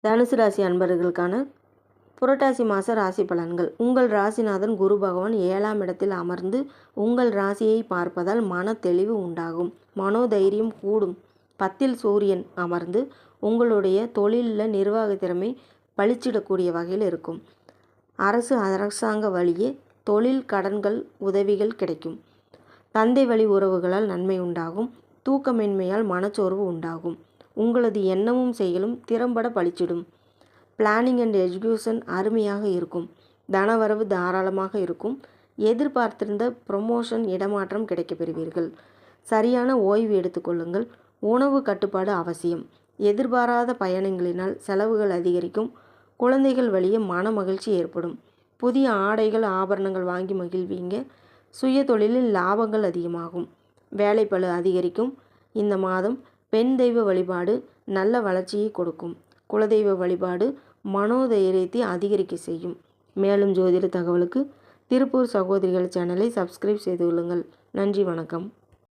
தனுசு ராசி அன்பர்களுக்கான புரட்டாசி மாத ராசி பலன்கள். உங்கள் ராசிநாதன் குரு பகவான் 7ஆம் இடத்தில் அமர்ந்து உங்கள் ராசியை பார்ப்பதால் மன தெளிவு உண்டாகும், மனோதைரியம் கூடும். 10ல் சூரியன் அமர்ந்து உங்களுடைய தொழிலில் நிர்வாக திறமை பளிச்சிடக்கூடிய வகையில் இருக்கும். அரசாங்க வழியே தொழில் கடன்கள் உதவிகள் கிடைக்கும். தந்தை வழி உறவுகளால் நன்மை உண்டாகும். தூக்கமின்மையால் மனச்சோர்வு உண்டாகும். உங்களது எண்ணமும் செயலும் திறம்பட பளிச்சிடும். பிளானிங் அண்ட் எக்ஸிக்யூஷன் அருமையாக இருக்கும். தனவரவு தாராளமாக இருக்கும். எதிர்பார்த்திருந்த ப்ரொமோஷன் இடமாற்றம் கிடைக்கப் பெறுவீர்கள். சரியான ஓய்வு எடுத்துக்கொள்ளுங்கள். உணவு கட்டுப்பாடு அவசியம். எதிர்பாராத பயணங்களினால் செலவுகள் அதிகரிக்கும். குழந்தைகள் வழியே மன மகிழ்ச்சி ஏற்படும். புதிய ஆடைகள் ஆபரணங்கள் வாங்கி மகிழ்வீங்க. சுய தொழிலில் லாபங்கள் அதிகமாகும். வேலைப்பளு அதிகரிக்கும். இந்த மாதம் பெண் தெய்வ வழிபாடு நல்ல வளர்ச்சியை கொடுக்கும். குலதெய்வ வழிபாடு மனோதைரியத்தை அதிகரிக்க செய்யும். மேலும் ஜோதிட தகவலுக்கு திருப்பூர் சகோதரிகள் சேனலை சப்ஸ்கிரைப் செய்து கொள்ளுங்கள். நன்றி, வணக்கம்.